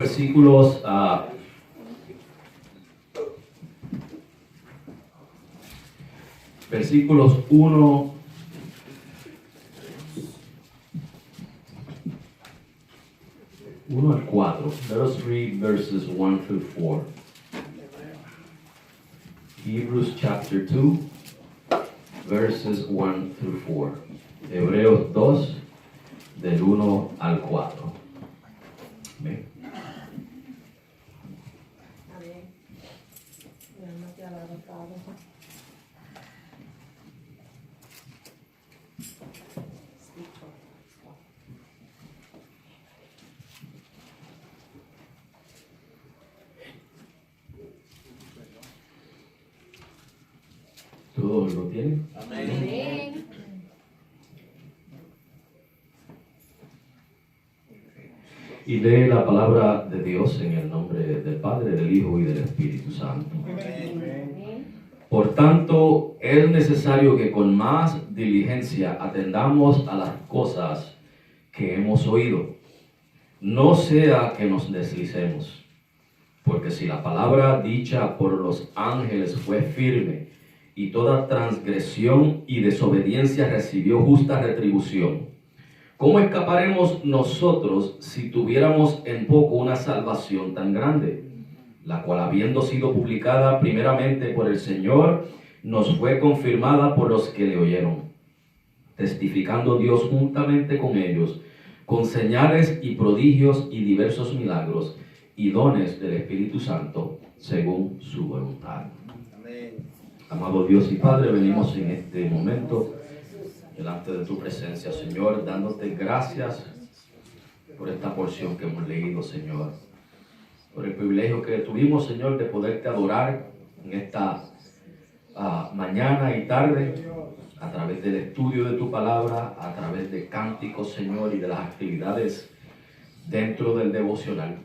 versículos versículos 1 al 4. Let us read verses 1 through 4. Hebrews chapter 2, verses 1 through 4. Hebreos 2, del 1 al 4. Amén. ¿Todos lo tienen? Amén. Y lee la palabra de Dios en el nombre del Padre, del Hijo y del Espíritu Santo. Por tanto, es necesario que con más diligencia atendamos a las cosas que hemos oído, no sea que nos deslicemos, porque si la palabra dicha por los ángeles fue firme, y toda transgresión y desobediencia recibió justa retribución, ¿cómo escaparemos nosotros si tuviéramos en poco una salvación tan grande, la cual, habiendo sido publicada primeramente por el Señor, nos fue confirmada por los que le oyeron, testificando Dios juntamente con ellos, con señales y prodigios y diversos milagros y dones del Espíritu Santo, según su voluntad? Amado Dios y Padre, venimos en este momento delante de tu presencia, Señor, dándote gracias por esta porción que hemos leído, Señor, por el privilegio que tuvimos, Señor, de poderte adorar en esta mañana y tarde, a través del estudio de tu palabra, a través de cánticos, Señor, y de las actividades dentro del devocional.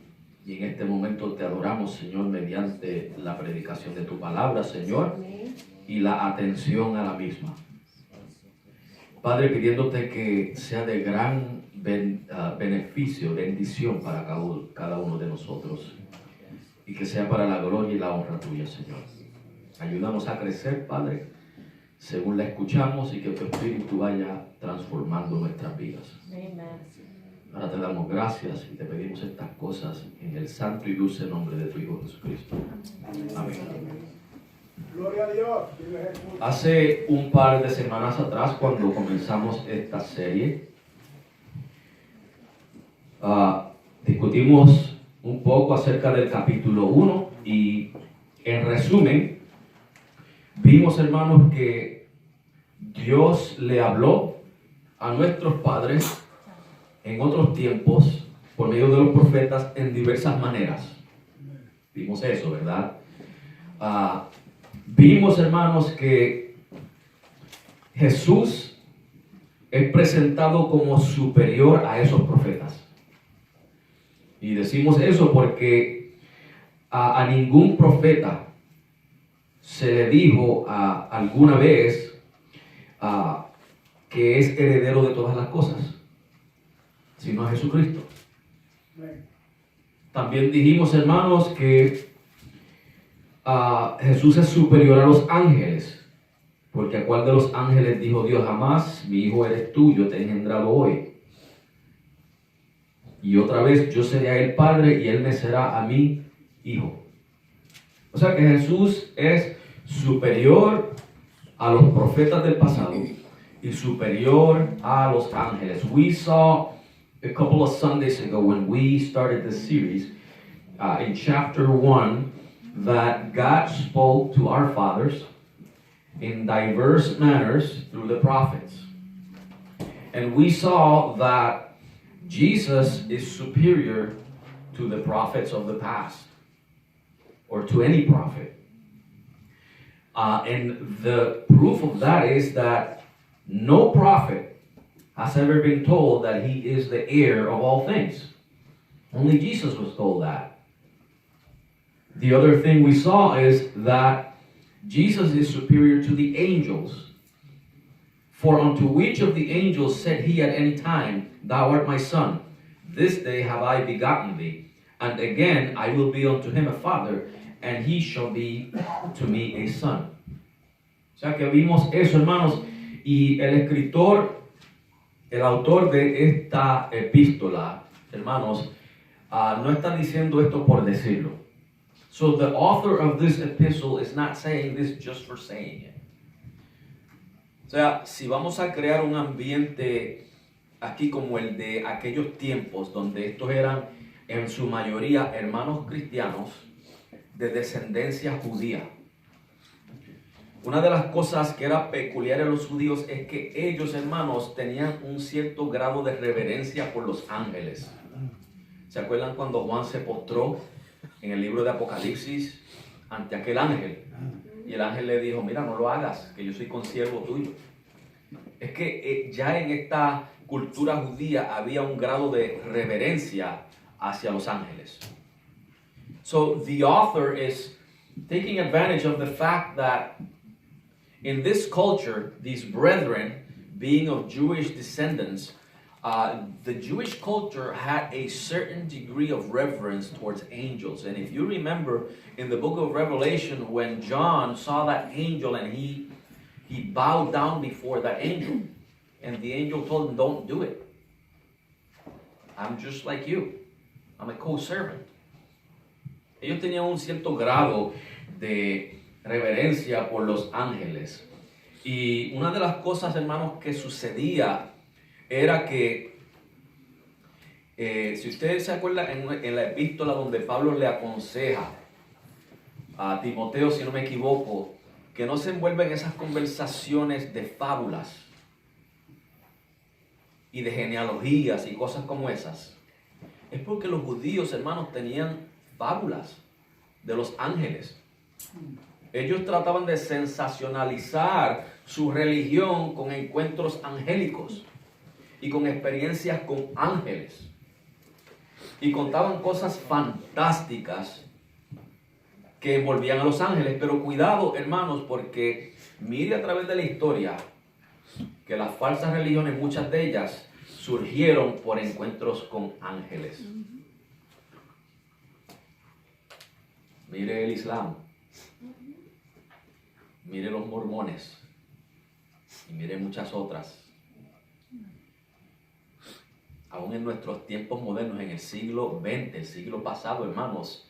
Y en este momento te adoramos, Señor, mediante la predicación de tu palabra, Señor, y la atención a la misma. Padre, pidiéndote que sea de gran beneficio, bendición para cada uno de nosotros, y que sea para la gloria y la honra tuya, Señor. Ayúdanos a crecer, Padre, según la escuchamos, y que tu Espíritu vaya transformando nuestras vidas. Ahora te damos gracias y te pedimos estas cosas en el santo y dulce nombre de tu Hijo Jesucristo. Amén. Gloria a Dios. Hace un par de semanas atrás, cuando comenzamos esta serie, discutimos un poco acerca del capítulo 1 y, en resumen, vimos, hermanos, que Dios le habló a nuestros padres en otros tiempos por medio de los profetas en diversas maneras. Vimos eso, ¿verdad? Vimos, hermanos, que Jesús es presentado como superior a esos profetas. Y decimos eso porque a ningún profeta se le dijo alguna vez que es heredero de todas las cosas, sino a Jesucristo. También dijimos, hermanos, que Jesús es superior a los ángeles, porque a cuál de los ángeles dijo Dios jamás: mi hijo eres tú, yo te he engendrado hoy. Y otra vez, yo seré a él padre y él me será a mí hijo. O sea que Jesús es superior a los profetas del pasado y superior a los ángeles. We saw a couple of Sundays ago, when we started this series, in chapter 1, that God spoke to our fathers in diverse manners through the prophets. And we saw that Jesus is superior to the prophets of the past, or to any prophet. And the proof of that is that no prophet has ever been told that he is the heir of all things. Only Jesus was told that. The other thing we saw is that Jesus is superior to the angels. For unto which of the angels said he at any time, Thou art my son, this day have I begotten thee? And again, I will be unto him a father, and he shall be to me a son. O sea que vimos eso, hermanos, y el escritor, el autor de esta epístola, hermanos, no está diciendo esto por decirlo. So the author of this epistle is not saying this just for saying it. O sea, si vamos a crear un ambiente aquí como el de aquellos tiempos donde estos eran en su mayoría hermanos cristianos de descendencia judía. Una de las cosas que era peculiar en los judíos es que ellos, hermanos, tenían un cierto grado de reverencia por los ángeles. ¿Se acuerdan cuando Juan se postró en el libro de Apocalipsis ante aquel ángel? Y el ángel le dijo, mira, no lo hagas, que yo soy consiervo tuyo. Es que ya en esta cultura judía había un grado de reverencia hacia los ángeles. So the author is taking advantage of the fact that in this culture, these brethren, being of Jewish descendants, the Jewish culture had a certain degree of reverence towards angels. And if you remember in the book of Revelation, when John saw that angel and he bowed down before that angel, and the angel told him, don't do it. I'm just like you. I'm a co-servant. Ellos tenían un cierto grado de reverencia por los ángeles. Y una de las cosas, hermanos, que sucedía era que, si ustedes se acuerdan en la epístola donde Pablo le aconseja a Timoteo, si no me equivoco, que no se envuelva en esas conversaciones de fábulas y de genealogías y cosas como esas, es porque los judíos, hermanos, tenían fábulas de los ángeles. Ellos trataban de sensacionalizar su religión con encuentros angélicos y con experiencias con ángeles. Y contaban cosas fantásticas que envolvían a los ángeles. Pero cuidado, hermanos, porque mire a través de la historia que las falsas religiones, muchas de ellas, surgieron por encuentros con ángeles. Mire el Islam, mire los mormones y mire muchas otras. Aún en nuestros tiempos modernos, en el siglo XX, el siglo pasado, hermanos,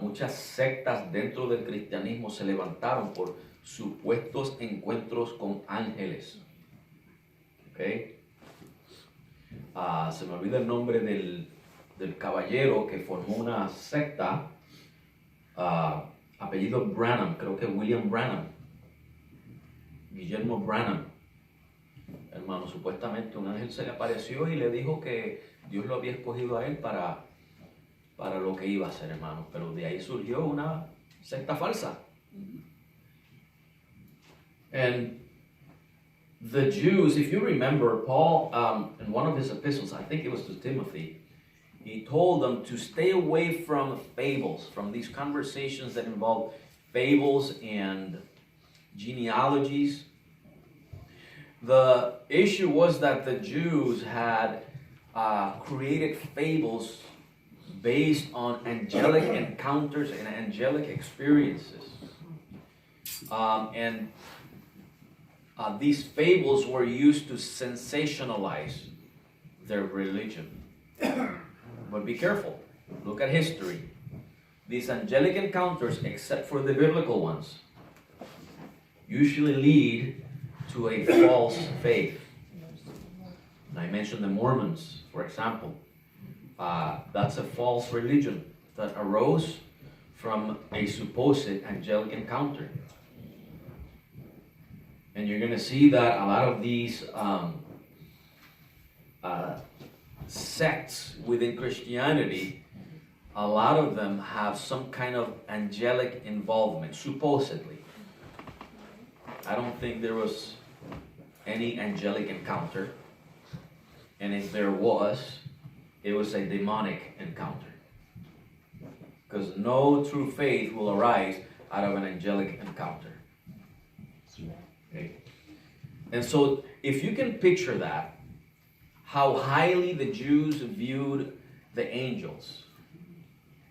muchas sectas dentro del cristianismo se levantaron por supuestos encuentros con ángeles. ¿Okay? Se me olvida el nombre del caballero que formó una secta, apellido Branham, creo que William Branham, Guillermo Branham. Hermano, supuestamente un ángel se le apareció y le dijo que Dios lo había escogido a él para lo que iba a hacer, hermano. Pero de ahí surgió una secta falsa. And the Jews, if you remember, Paul, in one of his epistles, I think it was to Timothy, he told them to stay away from fables, from these conversations that involve fables and genealogies. The issue was that the Jews had created fables based on angelic encounters and angelic experiences. And these fables were used to sensationalize their religion. But be careful. Look at history. These angelic encounters, except for the biblical ones, usually lead to a false faith. And I mentioned the Mormons, for example. That's a false religion that arose from a supposed angelic encounter. And you're going to see that a lot of these sects within Christianity, a lot of them have some kind of angelic involvement, supposedly. I don't think there was any angelic encounter. And if there was, it was a demonic encounter. Because no true faith will arise out of an angelic encounter. Okay? And so, if you can picture that, how highly the Jews viewed the angels,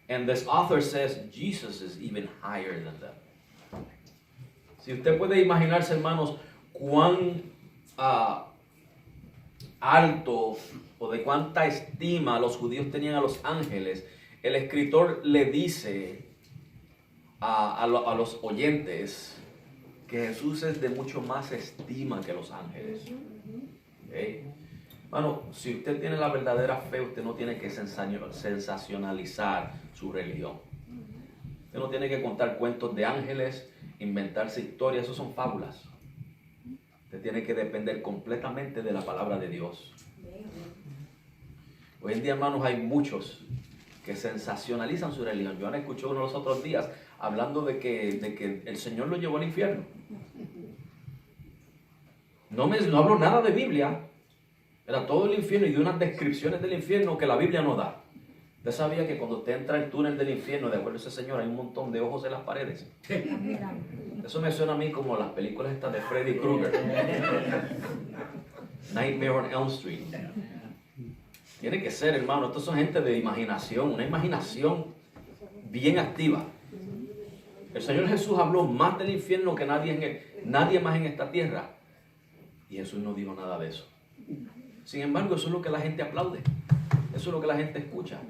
And this author says Jesus is even higher than them. Si usted puede imaginarse, hermanos, cuán alto o de cuánta estima los judíos tenían a los ángeles, el escritor le dice a los oyentes que Jesús es de mucho más estima que los ángeles. ¿Okay? Bueno, si usted tiene la verdadera fe, usted no tiene que sensacionalizar su religión. Usted no tiene que contar cuentos de ángeles, inventarse historias, eso son fábulas. Usted tiene que depender completamente de la palabra de Dios. Hoy en día, hermanos, hay muchos que sensacionalizan su religión. Yo escuché uno los otros días hablando de que el Señor lo llevó al infierno. No hablo nada de Biblia. Era todo el infierno y de unas descripciones del infierno que la Biblia no da. Usted sabía que cuando usted entra al túnel del infierno, de acuerdo a ese señor, hay un montón de ojos en las paredes. Eso me suena a mí como las películas estas de Freddy Krueger. Nightmare on Elm Street. Tiene que ser, hermano, estos son gente de imaginación, una imaginación bien activa. El Señor Jesús habló más del infierno que nadie más en esta tierra. Y Jesús no dijo nada de eso. Sin embargo, eso es lo que la gente aplaude. Eso es lo que la gente escucha.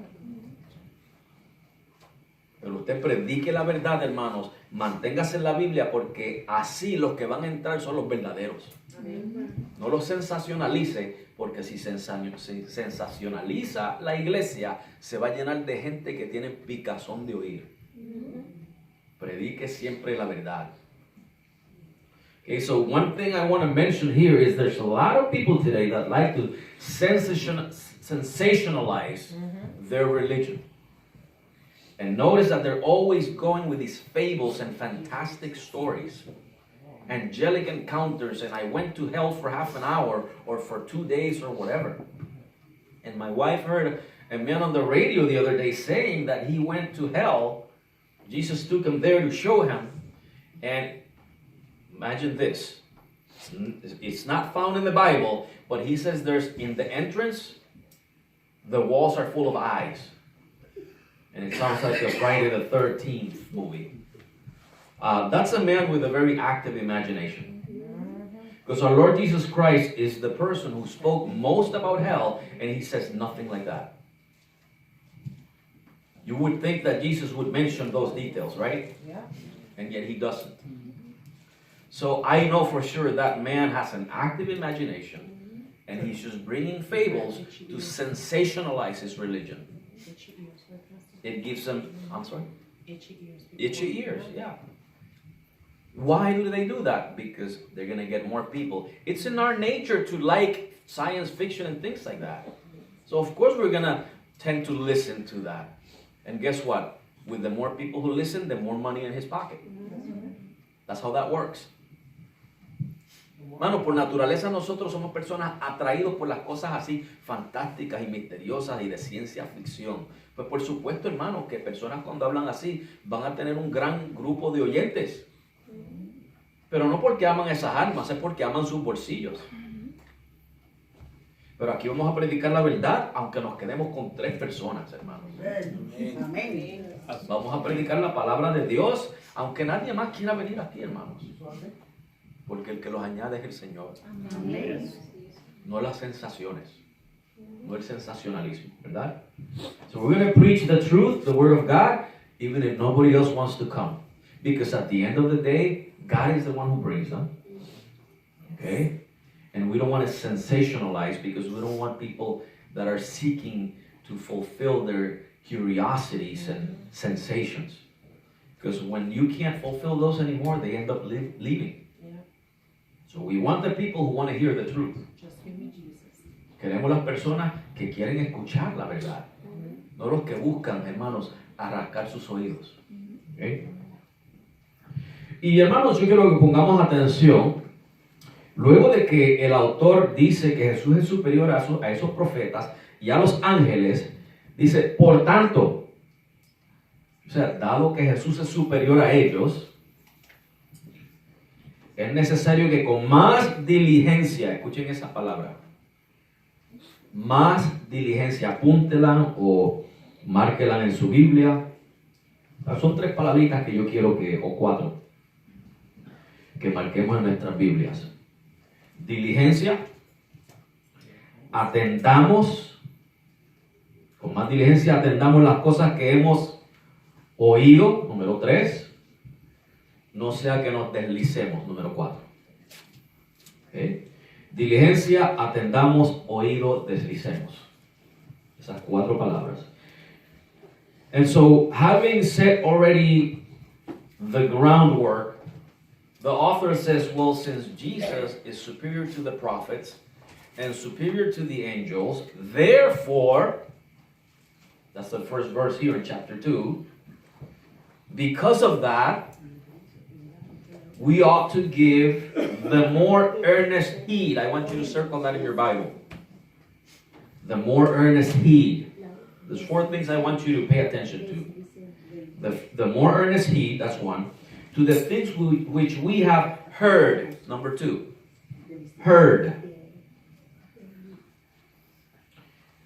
Pero usted predique la verdad, hermanos. Manténgase en la Biblia porque así los que van a entrar son los verdaderos. No los sensacionalice porque si sensacionaliza la iglesia se va a llenar de gente que tiene picazón de oír. Predique siempre la verdad. Okay, so one thing I want to mention here is there's a lot of people today that like to sensationalize their religion. And notice that they're always going with these fables and fantastic stories. Angelic encounters, and I went to hell for half an hour or for 2 days or whatever. And my wife heard a man on the radio the other day saying that he went to hell. Jesus took him there to show him. And imagine this. It's not found in the Bible, but he says there's in the entrance, the walls are full of eyes. And it sounds like a Friday the 13th movie. That's a man with a very active imagination. Because our Lord Jesus Christ is the person who spoke most about hell, and he says nothing like that. You would think that Jesus would mention those details, right? Yeah. And yet he doesn't. So I know for sure that man has an active imagination, and he's just bringing fables to sensationalize his religion. It gives them, I'm sorry? Itchy ears, yeah. Why do they do that? Because they're going to get more people. It's in our nature to like science fiction and things like that. So of course we're going to tend to listen to that. And guess what? With the more people who listen, the more money in his pocket. That's how that works. Hermano, por naturaleza nosotros somos personas atraídos por las cosas así fantásticas y misteriosas y de ciencia ficción. Pues por supuesto, hermano, que personas cuando hablan así van a tener un gran grupo de oyentes. Pero no porque aman esas almas, es porque aman sus bolsillos. Pero aquí vamos a predicar la verdad, aunque nos quedemos con 3 personas, hermanos. Amén. Vamos a predicar la palabra de Dios, aunque nadie más quiera venir aquí, hermanos. Porque el que los añade es el Señor. Amén. No las sensaciones, no el sensacionalismo, ¿verdad? So we're going to preach the truth, the word of God, even if nobody else wants to come. Because at the end of the day, God is the one who brings them. Okay? And we don't want to sensationalize because we don't want people that are seeking to fulfill their curiosities and sensations. Because when you can't fulfill those anymore, they end up leaving. Yeah. So we want the people who want to hear the truth. Just give me Jesus. Queremos las personas que quieren escuchar la verdad. No los que buscan, hermanos, arrancar sus oídos. Okay? Y hermanos, yo quiero que pongamos atención. Luego de que el autor dice que Jesús es superior a esos profetas y a los ángeles, dice, por tanto, o sea, dado que Jesús es superior a ellos, es necesario que con más diligencia, escuchen esa palabra, más diligencia, apúntela o márquelas en su Biblia. Son 3 palabritas que yo quiero o 4, que marquemos en nuestras Biblias. Diligencia. Atendamos, con más diligencia atendamos las cosas que hemos oído, número 3. No sea que nos deslicemos, número 4. ¿Okay? Diligencia, atendamos, oído, deslicemos. Esas 4 palabras. And so, having set already the groundwork, the author says, well, since Jesus is superior to the prophets and superior to the angels, therefore, that's the first verse here in chapter 2, because of that, we ought to give the more earnest heed. I want you to circle that in your Bible. The more earnest heed. There's 4 things I want you to pay attention to. The more earnest heed, that's 1. To the things which we have heard. Number 2. Heard.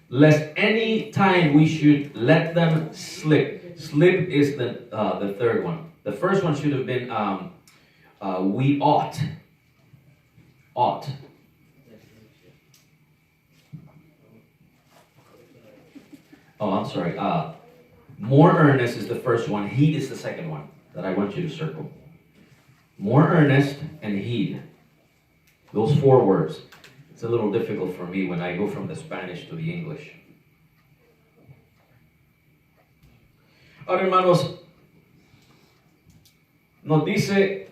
Lest any time we should let them slip. Slip is the 3rd one. The first one should have been we ought. Ought. Oh, I'm sorry. More earnest is the first one. Heed is the second one that I want you to circle. More earnest and heed. Those 4 words. It's a little difficult for me when I go from the Spanish to the English. Ahora, hermanos, nos dice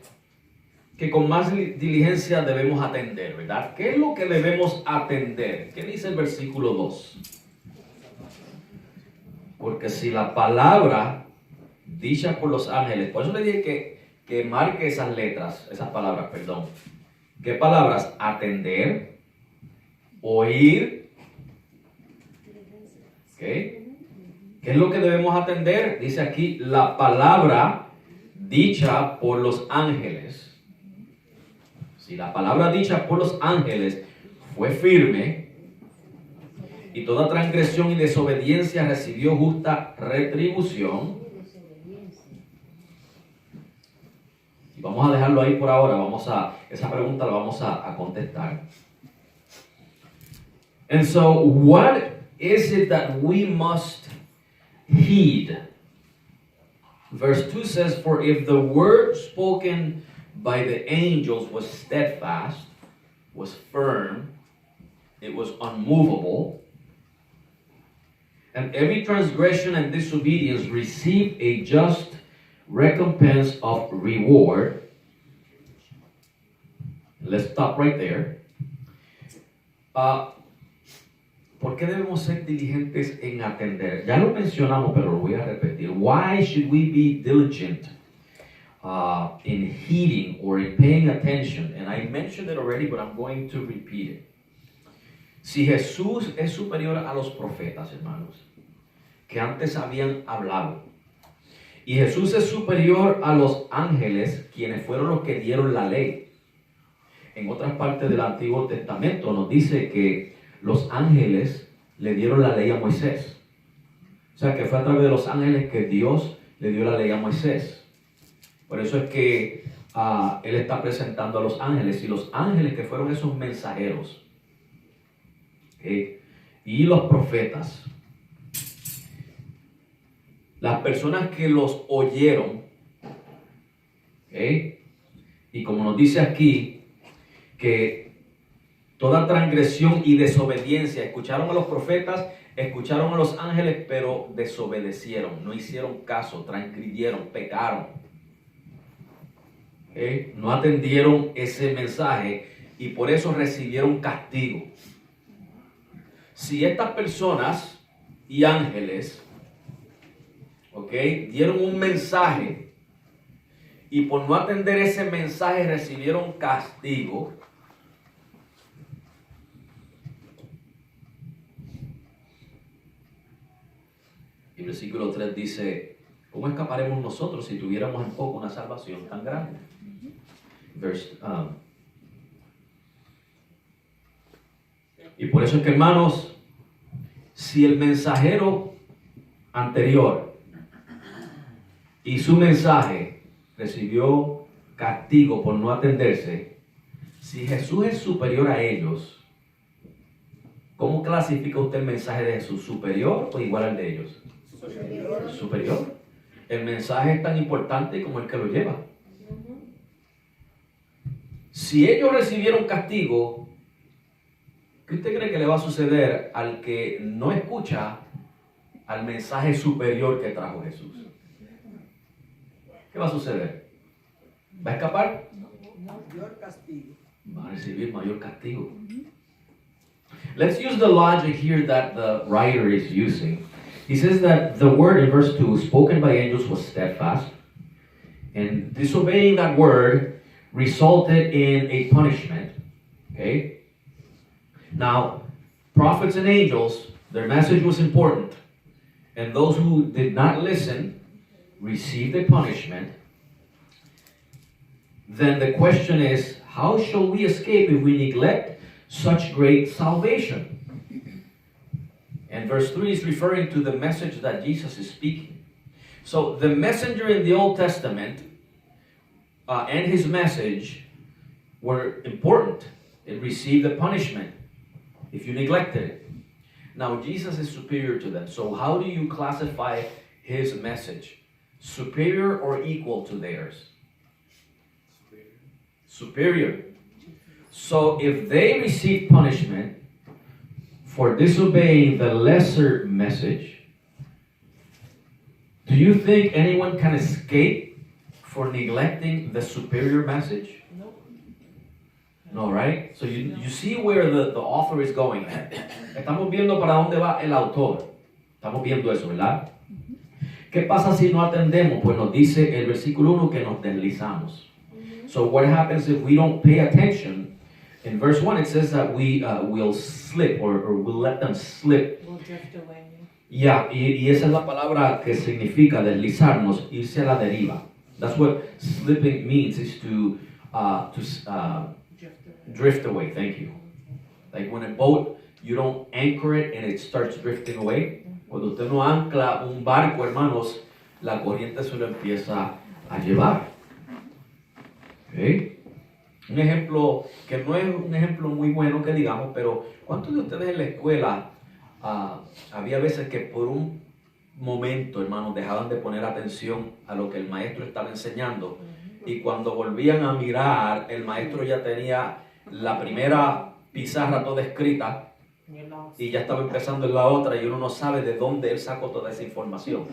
que con más diligencia debemos atender, ¿verdad? ¿Qué es lo que debemos atender? ¿Qué dice el versículo 2? Porque si la palabra dicha por los ángeles, por eso le dije que marque esas letras, esas palabras, perdón. ¿Qué palabras? Atender, oír. ¿Okay? ¿Qué es lo que debemos atender? Dice aquí, la palabra dicha por los ángeles. Si la palabra dicha por los ángeles fue firme, y toda transgresión y desobediencia recibió justa retribución. Y vamos a dejarlo ahí por ahora. Esa pregunta la vamos a contestar. And so, what is it that we must heed? Verse 2 says, for if the word spoken by the angels was steadfast, was firm, it was unmovable, and every transgression and disobedience received a just recompense of reward. Let's stop right there. ¿Por qué debemos ser diligentes en atender? Ya lo mencionamos, pero lo voy a repetir. Why should we be diligent in heeding or in paying attention? And I mentioned it already, but I'm going to repeat it. Si Jesús es superior a los profetas, hermanos, que antes habían hablado, y Jesús es superior a los ángeles, quienes fueron los que dieron la ley. En otras partes del Antiguo Testamento nos dice que los ángeles le dieron la ley a Moisés. O sea, que fue a través de los ángeles que Dios le dio la ley a Moisés. Por eso es que Él está presentando a los ángeles, y los ángeles que fueron esos mensajeros. Y los profetas, las personas que los oyeron, y como nos dice aquí, que toda transgresión y desobediencia, escucharon a los profetas, escucharon a los ángeles, pero desobedecieron, no hicieron caso, transgridieron, pecaron, no atendieron ese mensaje, y por eso recibieron castigo. Si estas personas y ángeles, dieron un mensaje y por no atender ese mensaje recibieron castigo, y el versículo 3 dice, ¿cómo escaparemos nosotros si tuviéramos en poco una salvación tan grande? Y por eso es que, hermanos, si el mensajero anterior y su mensaje recibió castigo por no atenderse, si Jesús es superior a ellos, ¿cómo clasifica usted el mensaje de Jesús? ¿Superior o igual al de ellos? Superior. El mensaje es tan importante como el que lo lleva. Si ellos recibieron castigo, ¿qué usted cree que le va a suceder al que no escucha al mensaje superior que trajo Jesús? ¿Qué va a suceder? ¿Va a escapar? Mayor castigo. Va a recibir mayor castigo. Let's use the logic here that the writer is using. He says that the word in verse 2 spoken by angels was steadfast, and disobeying that word resulted in a punishment. Okay? Now, prophets and angels, their message was important, and those who did not listen received a punishment. Then the question is, how shall we escape if we neglect such great salvation? And verse 3 is referring to the message that Jesus is speaking. So the messenger in the Old Testament and his message were important. It received a punishment if you neglected it. Now Jesus is superior to them. So how do you classify his message? Superior or equal to theirs? Superior. So if they receive punishment for disobeying the lesser message, do you think anyone can escape for neglecting the superior message? No, right? So you see where the author is going. Estamos viendo para dónde va el autor. Estamos viendo eso, ¿verdad? ¿Qué pasa si no atendemos? Pues nos dice el versículo 1 que nos deslizamos. So what happens if we don't pay attention? In verse 1 it says that we will slip or we'll let them slip. We'll drift away. Yeah, y esa es la palabra que significa deslizarnos, irse a la deriva. That's what slipping means, is to drift away. Thank you. Like when a boat, you don't anchor it and it starts drifting away. Cuando usted no ancla un barco, hermanos, la corriente se lo empieza a llevar. Okay. Un ejemplo que no es un ejemplo muy bueno que digamos, pero ¿cuántos de ustedes en la escuela había veces que por un momento, hermanos, dejaban de poner atención a lo que el maestro estaba enseñando y cuando volvían a mirar, el maestro ya tenía la primera pizarra toda escrita y ya estaba empezando en la otra y uno no sabe de dónde él sacó toda esa información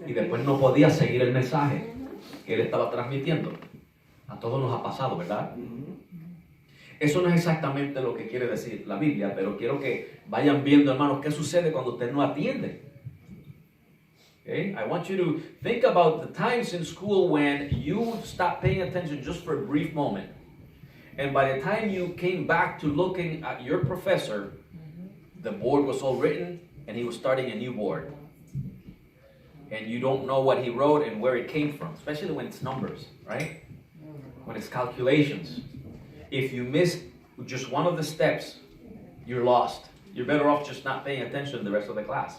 y después no podía seguir el mensaje que él estaba transmitiendo? A todos nos ha pasado, ¿verdad? Eso no es exactamente lo que quiere decir la Biblia, pero quiero que vayan viendo, hermanos, qué sucede cuando usted no atiende. Okay? I want you to think about the times in school when you stopped paying attention just for a brief moment. And by the time you came back to looking at your professor, the board was all written and he was starting a new board. And you don't know what he wrote and where it came from, especially when it's numbers, right? When it's calculations. If you miss just one of the steps, you're lost. You're better off just not paying attention to the rest of the class.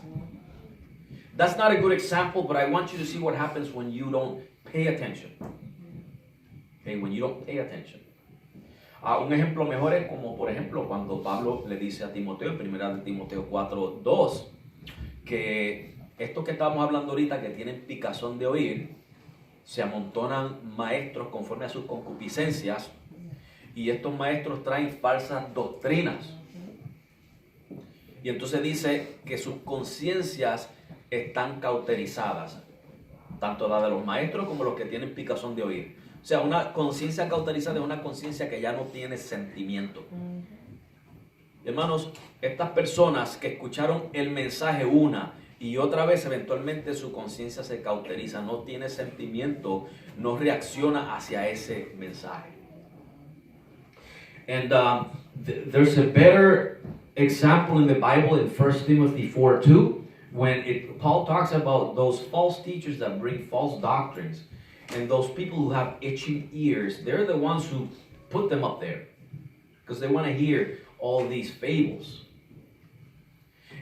That's not a good example, but I want you to see what happens when you don't pay attention. Okay, when you don't pay attention. Un ejemplo mejor es como, por ejemplo, cuando Pablo le dice a Timoteo, en 1 Timoteo 4:2, que estos que estábamos hablando ahorita, que tienen picazón de oír, se amontonan maestros conforme a sus concupiscencias, y estos maestros traen falsas doctrinas. Y entonces dice que sus conciencias están cauterizadas, tanto la de los maestros como los que tienen picazón de oír. O sea, una conciencia cauterizada es una conciencia que ya no tiene sentimiento. Hermanos, estas personas que escucharon el mensaje una y otra vez, eventualmente su conciencia se cauteriza, no tiene sentimiento, no reacciona hacia ese mensaje. And there's a better example in the Bible in 1 Timothy 4:2, when Paul talks about those false teachers that bring false doctrines, and those people who have itching ears. They're the ones who put them up there because they want to hear all these fables.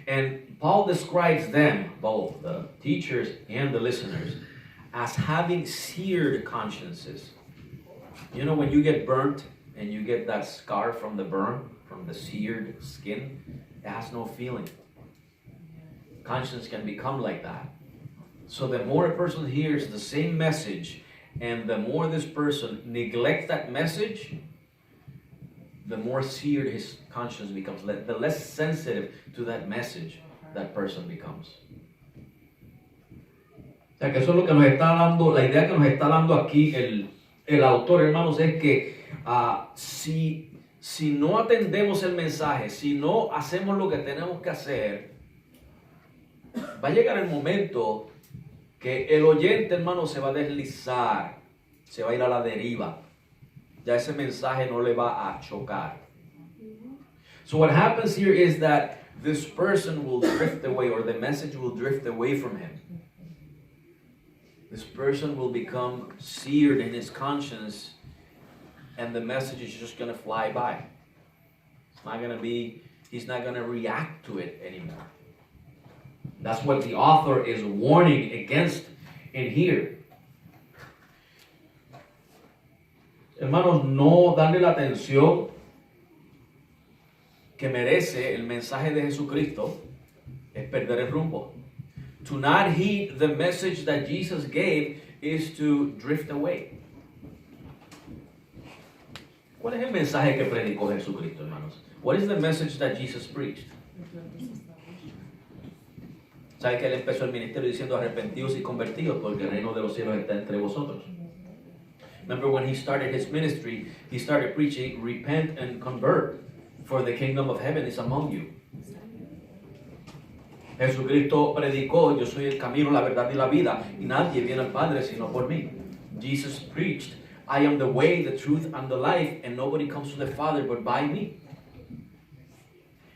And Paul describes them, both the teachers and the listeners, as having seared consciences. You know, when you get burnt and you get that scar from the burn, from the seared skin, it has no feeling. Conscience can become like that. So the more a person hears the same message, and the more this person neglects that message, the more seared his conscience becomes, the less sensitive to that message that person becomes. O sea, que eso es lo que nos está dando, la idea que nos está dando aquí el autor, hermanos, es que si no atendemos el mensaje, si no hacemos lo que tenemos que hacer, va a llegar el momento que el oyente, hermano, se va a deslizar, se va a ir a la deriva. Ya ese mensaje no le va a chocar. So what happens here is that this person will drift away, or the message will drift away from him. This person will become seared in his conscience, and the message is just going to fly by. He's not going to react to it anymore. That's what the author is warning against in here. Hermanos, no darle la atención que merece el mensaje de Jesucristo es perder el rumbo. To not heed the message that Jesus gave is to drift away. ¿Cuál es el mensaje que predicó Jesucristo, hermanos? What is the message that Jesus preached? ¿Sabe que él empezó el ministerio diciendo arrepentidos y convertidos porque el reino de los cielos está entre vosotros? Remember when he started his ministry, he started preaching, repent and convert, for the kingdom of heaven is among you. Jesucristo predicó, yo soy el camino, la verdad y la vida, y nadie viene al Padre sino por mí. Jesus preached, I am the way, the truth, and the life, and nobody comes to the Father but by me.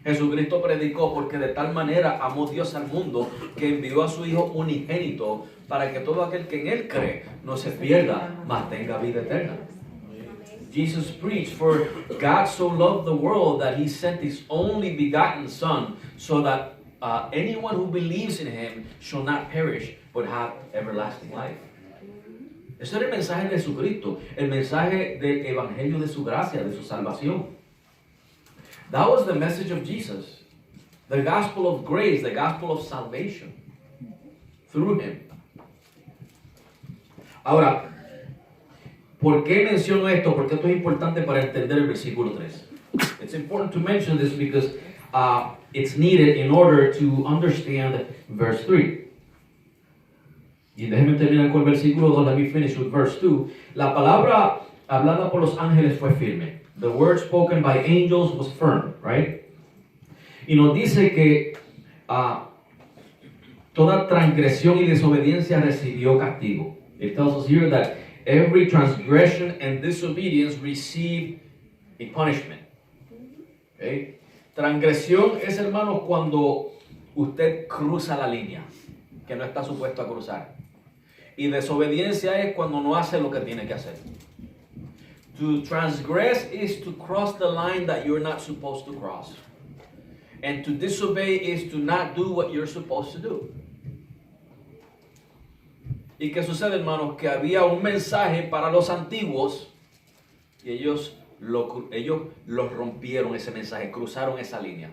Jesucristo predicó porque de tal manera amó Dios al mundo que envió a su Hijo unigénito para que todo aquel que en Él cree no se pierda, mas tenga vida eterna. Jesus preached, for God so loved the world that He sent His only begotten Son, so that anyone who believes in Him shall not perish, but have everlasting life. Ese era el mensaje de Jesucristo, el mensaje del evangelio de su gracia, de su salvación. That was the message of Jesus. The gospel of grace, the gospel of salvation. Through Him. Ahora, ¿por qué menciono esto? Porque esto es importante para entender el versículo 3. It's important to mention this because it's needed in order to understand verse 3. Y déjenme terminar con el versículo 2. Let me finish with verse 2. La palabra hablada por los ángeles fue firme. The word spoken by angels was firm, right? Y nos dice que toda transgresión y desobediencia recibió castigo. It tells us here that every transgression and disobedience received a punishment. Okay? Transgresión es, hermanos, cuando usted cruza la línea que no está supuesto a cruzar. Y desobediencia es cuando no hace lo que tiene que hacer. To transgress is to cross the line that you're not supposed to cross. And to disobey is to not do what you're supposed to do. ¿Y qué sucede, hermanos? Que había un mensaje para los antiguos y ellos lo rompieron, ese mensaje, cruzaron esa línea.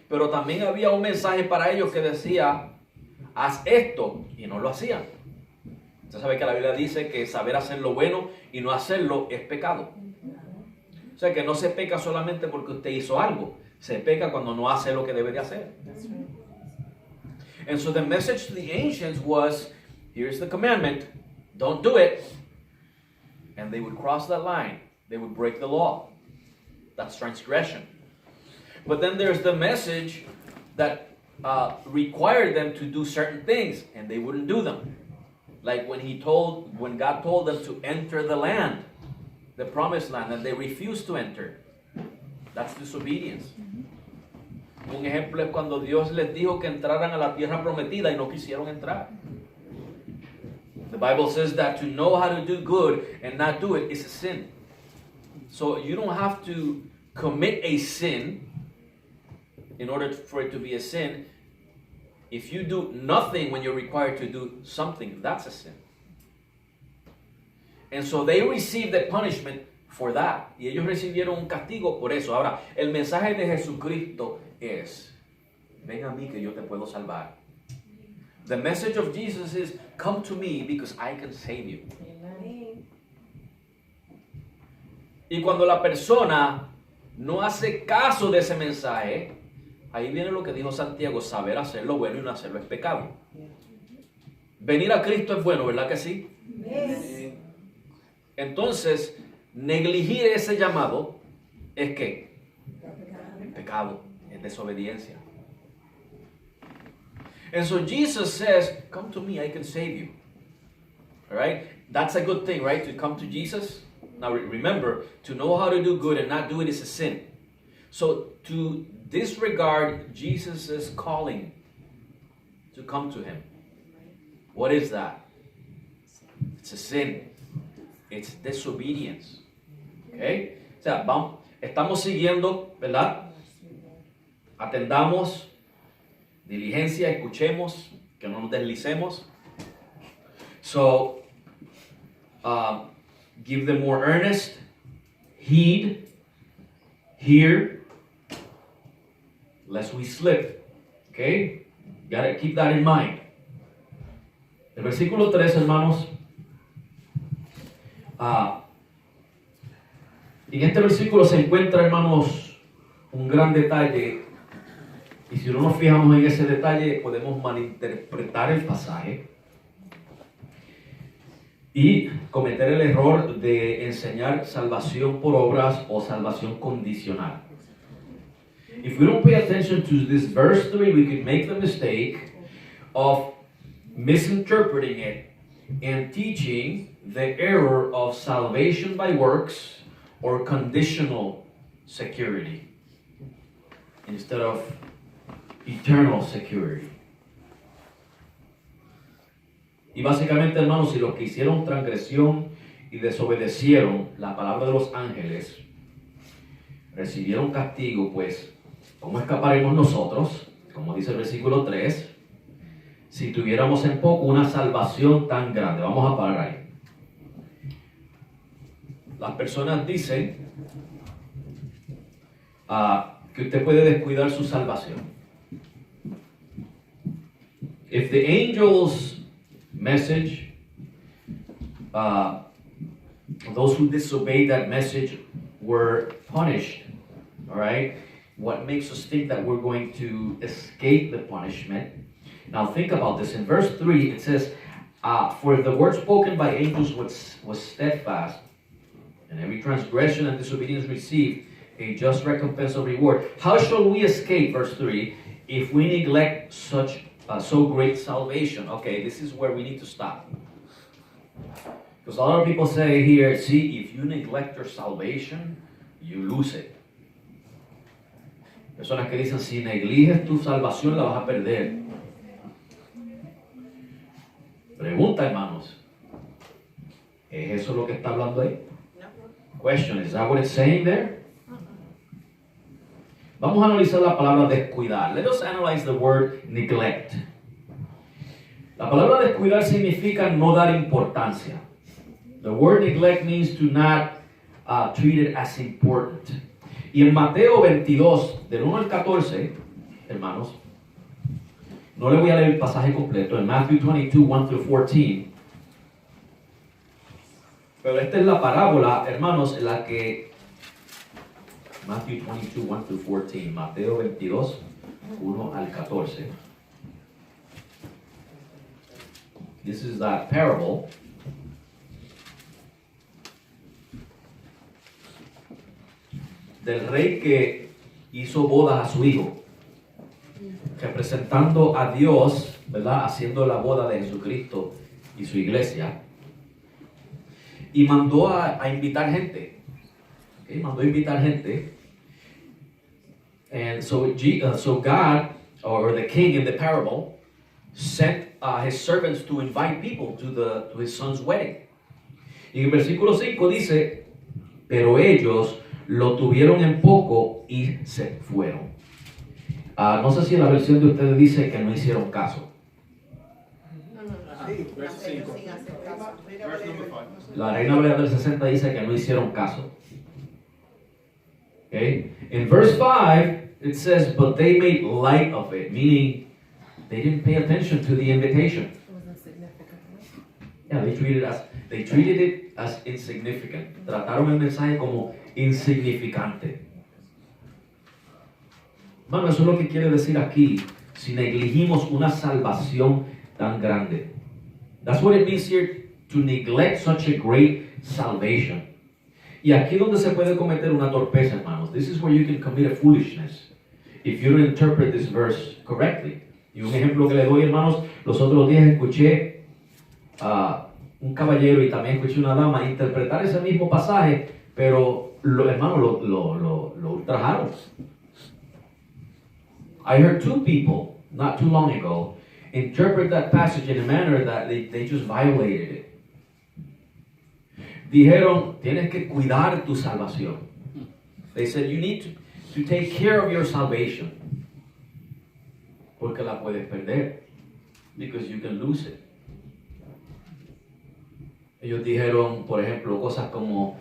Pero también había un mensaje para ellos que decía, haz esto, y no lo hacían. Usted sabe que la Biblia dice que saber hacer lo bueno y no hacerlo es pecado. O sea que no se peca solamente porque usted hizo algo. Se peca cuando no hace lo que debe de hacer. And so the message to the ancients was, here's the commandment, don't do it. And they would cross that line. They would break the law. That's transgression. But then there's the message that required them to do certain things, and they wouldn't do them. Like when God told them to enter the land, the promised land, and they refused to enter. That's disobedience. Un ejemplo es cuando Dios les dijo que entraran a la tierra prometida y no quisieron entrar. The Bible says that to know how to do good and not do it is a sin. So you don't have to commit a sin in order for it to be a sin, if you do nothing when you're required to do something, that's a sin. And so they received the punishment for that. Y ellos recibieron un castigo por eso. Ahora, el mensaje de Jesucristo es, ven a mí que yo te puedo salvar. The message of Jesus is, come to me because I can save you. Amén. Y cuando la persona no hace caso de ese mensaje, ahí viene lo que dijo Santiago, saber hacer lo bueno y no hacerlo es pecado. Venir a Cristo es bueno, ¿verdad que sí? Yes. Entonces, negligir ese llamado es ¿qué? Es pecado, es desobediencia. And so Jesus says, come to me, I can save you. All right? That's a good thing, right? To come to Jesus. Now remember, to know how to do good and not do it is a sin. So to disregard Jesus' calling to come to him, what is that? It's a sin. It's disobedience. Okay? O sea, estamos siguiendo, ¿verdad? Atendamos, diligencia, escuchemos, que no nos deslicemos. So, give them more earnest, heed, hear, lest we slip. Okay? Gotta keep that in mind. El versículo 3, hermanos. En este versículo se encuentra, hermanos, un gran detalle. Y si no nos fijamos en ese detalle, podemos malinterpretar el pasaje y cometer el error de enseñar salvación por obras o salvación condicional. If we don't pay attention to this verse 3, we could make the mistake of misinterpreting it and teaching the error of salvation by works or conditional security instead of eternal security. Y básicamente, hermanos, si los que hicieron transgresión y desobedecieron la palabra de los ángeles recibieron castigo, pues, ¿cómo escaparemos nosotros? Como dice el versículo 3, si tuviéramos en poco una salvación tan grande. Vamos a parar ahí. Las personas dicen que usted puede descuidar su salvación. If the angel's message, those who disobeyed that message were punished, all right? What makes us think that we're going to escape the punishment? Now think about this. In verse 3, it says, for the word spoken by angels was steadfast, and every transgression and disobedience received a just recompense of reward. How shall we escape, verse 3, if we neglect such so great salvation? Okay, this is where we need to stop. Because a lot of people say here, see, if you neglect your salvation, you lose it. Personas que dicen, si negliges tu salvación, la vas a perder. Pregunta, hermanos, ¿es eso lo que está hablando ahí? Question, is that what it's saying there? Vamos a analizar la palabra descuidar. Let us analyze the word neglect. La palabra descuidar significa no dar importancia. The word neglect means to not treat it as important. Y en Mateo 22, del 1 al 14, hermanos, no le voy a leer el pasaje completo, en Matthew 22, 1 through 14, pero esta es la parábola, hermanos, en la que Matthew 22, 1 through 14, Mateo 22, 1 al 14. This is that parable. Del rey que hizo bodas a su hijo, representando a Dios, ¿verdad? Haciendo la boda de Jesucristo y su iglesia. Y mandó a invitar gente. Okay? Mandó a invitar gente. And so God, or the king in the parable, sent his servants to invite people to his son's wedding. Y en el versículo 5 dice, pero ellos lo tuvieron en poco y se fueron. No sé si la versión de ustedes dice que no hicieron caso. Sí, verso 5. Sin hacer caso. Verse number 5. La Reina Valera del 60 dice que no hicieron caso. Okay? In verse 5, it says, but they made light of it, meaning they didn't pay attention to the invitation. It wasn't significant. Yeah, they treated it as insignificant. Trataron el mensaje como insignificante. Bueno, eso es lo que quiere decir aquí, si negligimos una salvación tan grande. That's what it means here, to neglect such a great salvation. Y aquí donde se puede cometer una torpeza, hermanos. This is where you can commit a foolishness if you don't interpret this verse correctly. Y un ejemplo que le doy, hermanos, los otros días escuché a un caballero y también escuché una dama interpretar ese mismo pasaje, pero hermanos lo ultrajaron. I heard two people not too long ago interpret that passage in a manner that they just violated it. Dijeron, tienes que cuidar tu salvación. They said, you need to take care of your salvation. Porque la puedes perder. Because you can lose it. Ellos dijeron, por ejemplo, cosas como,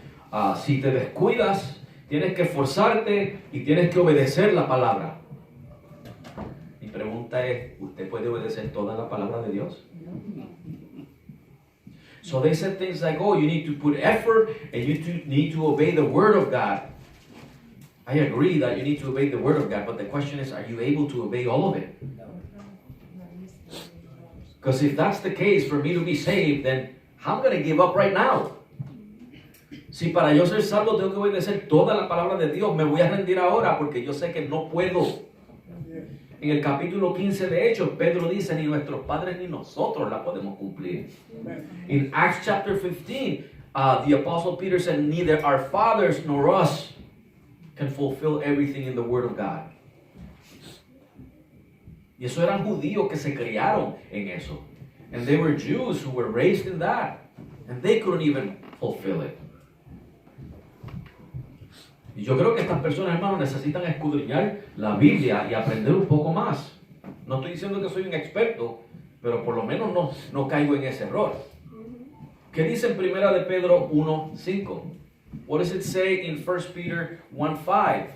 si te descuidas, tienes que esforzarte y tienes que obedecer la palabra. Mi pregunta es, ¿usted puede obedecer toda la palabra de Dios? So they said things like, oh, you need to put effort and you need to obey the word of God. I agree that you need to obey the word of God, but the question is, are you able to obey all of it? Because if that's the case, for me to be saved, then I'm going to give up right now. Si para yo ser salvo tengo que obedecer toda la palabra de Dios, me voy a rendir ahora porque yo sé que no puedo. En el capítulo 15 de Hechos, Pedro dice, ni nuestros padres ni nosotros la podemos cumplir. In Acts chapter 15, the apostle Peter said, neither our fathers nor us can fulfill everything in the word of God. Y eso eran judíos que se criaron en eso. And they were Jews who were raised in that. And they couldn't even fulfill it. Y yo creo que estas personas, hermanos, necesitan escudriñar la Biblia y aprender un poco más. No estoy diciendo que soy un experto, pero por lo menos no caigo en ese error. ¿Qué dice en Primera de Pedro 1:5? What does it say in 1 Peter 1:5?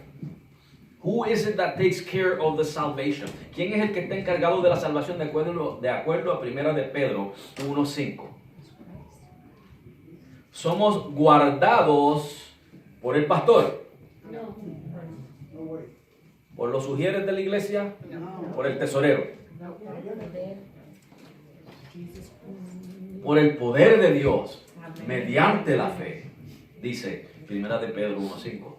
Who is it that takes care of the salvation? ¿Quién es el que está encargado de la salvación de acuerdo a Primera de Pedro 1:5? Somos guardados por el pastor. ¿Por los sugieres de la iglesia? ¿Por el tesorero? Por el poder de Dios, mediante la fe, dice Primera de Pedro 1:5.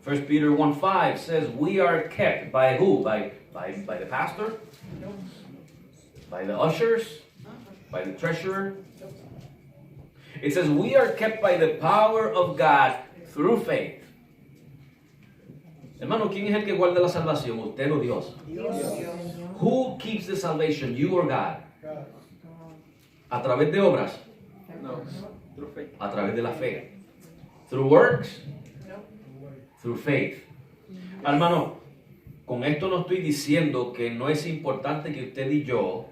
1 Peter 1:5 says, we are kept by who? By the pastor? By the ushers? By the treasurer? It says, we are kept by the power of God through faith. Hermano, ¿quién es el que guarda la salvación? ¿Usted o Dios? Who keeps the salvation? You or God? ¿A través de obras? No, through faith. A través de la fe. Through works? Through faith. Hermano, con esto no estoy diciendo que no es importante que usted y yo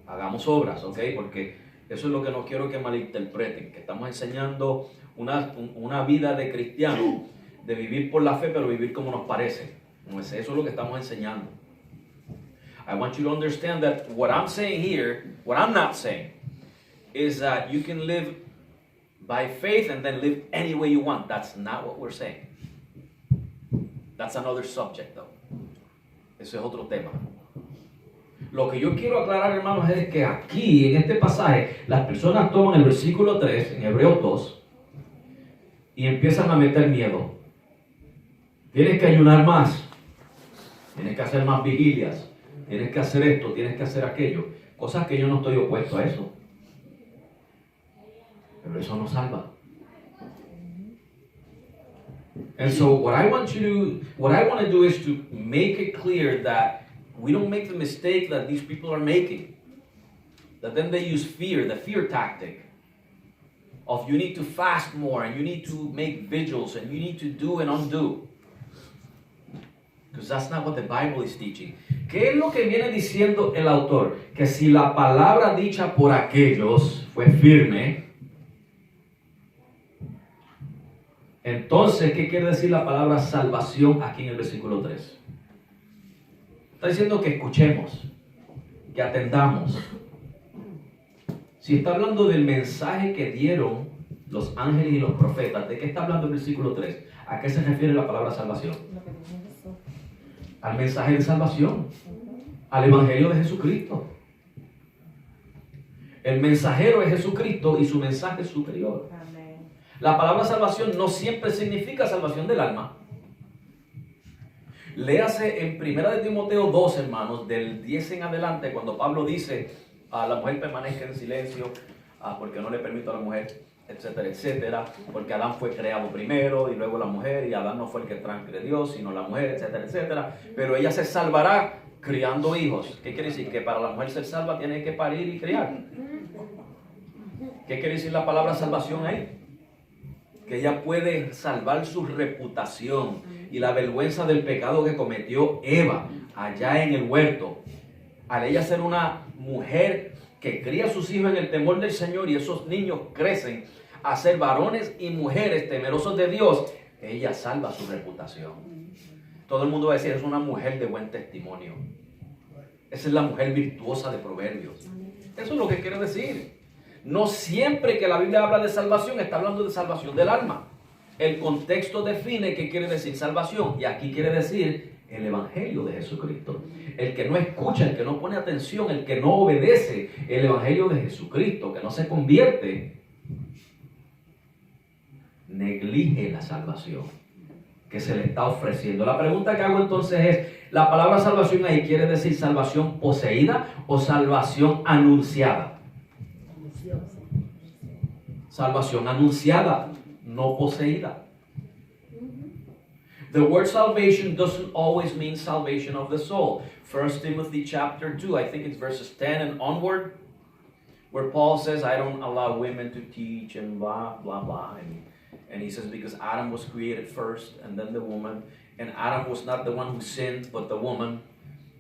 hagamos obras, ¿ok? Porque eso es lo que no quiero que malinterpreten, que estamos enseñando una vida de cristiano, de vivir por la fe, pero vivir como nos parece. No es eso lo que estamos enseñando. I want you to understand that what I'm saying here, what I'm not saying, is that you can live by faith and then live any way you want. That's not what we're saying. That's another subject, though. Eso es otro tema. Lo que yo quiero aclarar, hermanos, es que aquí, en este pasaje, las personas toman el versículo 3, en Hebreos 2, y empiezan a meter miedo. Tienes que ayunar más. Tienes que hacer más vigilias. Tienes que hacer esto, tienes que hacer aquello. Cosas que yo no estoy opuesto a eso. Pero eso no salva. And so what I want to do is to make it clear that we don't make the mistake that these people are making. That then they use fear, the fear tactic of you need to fast more and you need to make vigils and you need to do and undo. Because that's not what the Bible is teaching. ¿Qué es lo que viene diciendo el autor? Que si la palabra dicha por aquellos fue firme, entonces, ¿qué quiere decir la palabra salvación aquí en el versículo 3? Está diciendo que escuchemos, que atendamos. Si está hablando del mensaje que dieron los ángeles y los profetas, ¿de qué está hablando el versículo 3? ¿A qué se refiere la palabra salvación? Lo que dice Jesús. Al mensaje de salvación, al evangelio de Jesucristo. El mensajero es Jesucristo y su mensaje es superior. Amén. La palabra salvación no siempre significa salvación del alma. Léase en 1 de Timoteo 2, hermanos, del 10 en adelante, cuando Pablo dice a la mujer permanezca en silencio, porque no le permito a la mujer, etcétera, etcétera, porque Adán fue creado primero y luego la mujer, y Adán no fue el que transgredió Dios, sino la mujer, etcétera, etcétera, pero ella se salvará criando hijos. ¿Qué quiere decir? Que para la mujer ser salva tiene que parir y criar. ¿Qué quiere decir la palabra salvación ahí? Que ella puede salvar su reputación y la vergüenza del pecado que cometió Eva allá en el huerto. Al ella ser una mujer que cría a sus hijos en el temor del Señor y esos niños crecen a ser varones y mujeres temerosos de Dios, ella salva su reputación. Todo el mundo va a decir, es una mujer de buen testimonio. Esa es la mujer virtuosa de Proverbios. Eso es lo que quiere decir. No siempre que la Biblia habla de salvación, está hablando de salvación del alma. El contexto define qué quiere decir salvación, y aquí quiere decir el evangelio de Jesucristo. El que no escucha, el que no pone atención, el que no obedece el evangelio de Jesucristo, que no se convierte, neglige la salvación que se le está ofreciendo. La pregunta que hago entonces es, ¿la palabra salvación ahí quiere decir salvación poseída o salvación anunciada? Salvación anunciada, no poseída. The word salvation doesn't always mean salvation of the soul. 1 Timothy chapter 2, I think it's verses 10 and onward, where Paul says, I don't allow women to teach and blah, blah, blah. And he says, because Adam was created first and then the woman. And Adam was not the one who sinned, but the woman.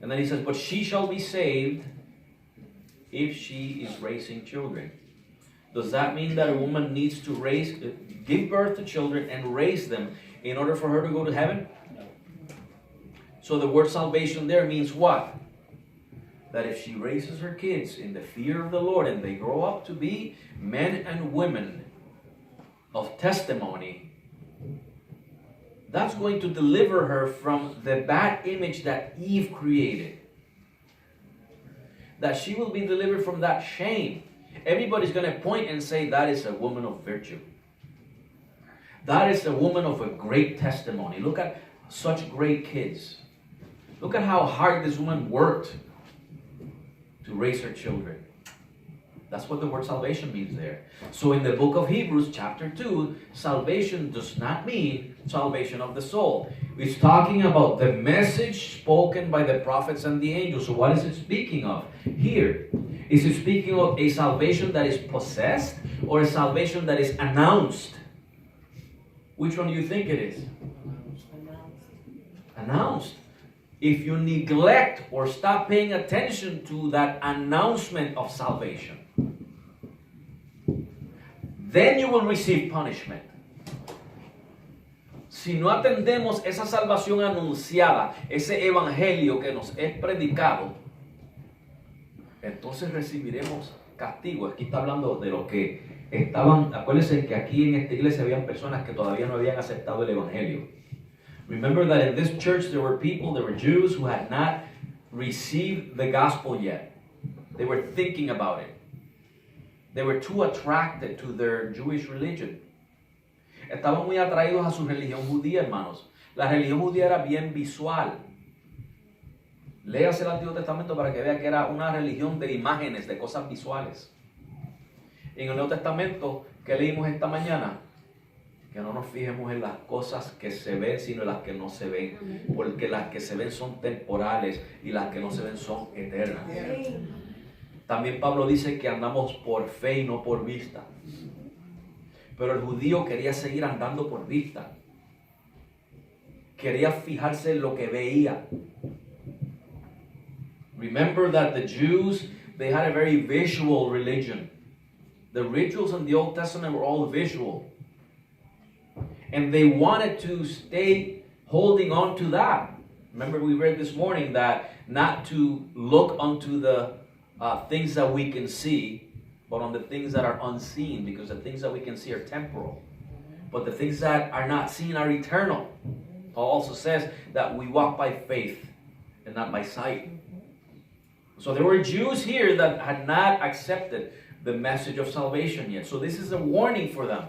And then he says, but she shall be saved if she is raising children. Does that mean that a woman needs to give birth to children and raise them in order for her to go to heaven? No. So the word salvation there means what? That if she raises her kids in the fear of the Lord and they grow up to be men and women of testimony, that's going to deliver her from the bad image that Eve created. That she will be delivered from that shame. Everybody's going to point and say, that is a woman of virtue. That is a woman of a great testimony. Look at such great kids. Look at how hard this woman worked to raise her children. That's what the word salvation means there. So in the book of Hebrews chapter 2, salvation does not mean salvation of the soul. It's talking about the message spoken by the prophets and the angels. So what is it speaking of here? Is it speaking of a salvation that is possessed or a salvation that is announced? Which one do you think it is? Announced. If you neglect or stop paying attention to that announcement of salvation, then you will receive punishment. Si no atendemos esa salvación anunciada, ese evangelio que nos es predicado, entonces recibiremos castigo. Aquí está hablando de los que estaban, acuérdense que aquí en esta iglesia habían personas que todavía no habían aceptado el evangelio. Remember that in this church there were people, there were Jews who had not received the gospel yet. They were thinking about it. They were too attracted to their Jewish religion. Estaban muy atraídos a su religión judía, hermanos. La religión judía era bien visual. Léase el Antiguo Testamento para que vea que era una religión de imágenes, de cosas visuales. En el Nuevo Testamento, que leímos esta mañana, que no nos fijemos en las cosas que se ven, sino en las que no se ven. Porque las que se ven son temporales y las que no se ven son eternas. También Pablo dice que andamos por fe y no por vista. Pero el judío quería seguir andando por vista. quería fijarse en lo que veía. Remember that the Jews, they had a very visual religion. The rituals in the Old Testament were all visual. And they wanted to stay holding on to that. Remember we read this morning that not to look unto the things that we can see, but on the things that are unseen, because the things that we can see are temporal. But the things that are not seen are eternal. Paul also says that we walk by faith and not by sight. So there were Jews here that had not accepted the message of salvation yet. So this is a warning for them.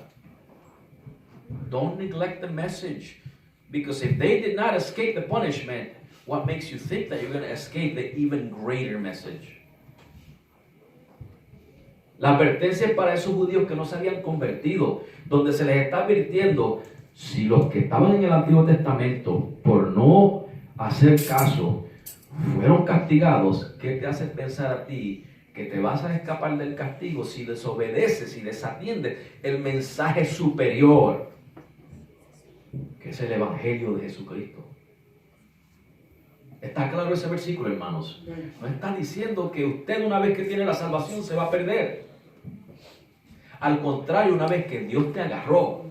Don't neglect the message. Because if they did not escape the punishment, what makes you think that you're going to escape the even greater message? La advertencia es para esos judíos que no se habían convertido, donde se les está advirtiendo, si los que estaban en el Antiguo Testamento por no hacer caso fueron castigados, ¿qué te hace pensar a ti que te vas a escapar del castigo si desobedeces y desatiendes el mensaje superior, que es el Evangelio de Jesucristo? ¿Está claro ese versículo, hermanos? No está diciendo que usted una vez que tiene la salvación se va a perder. Al contrario, una vez que Dios te agarró,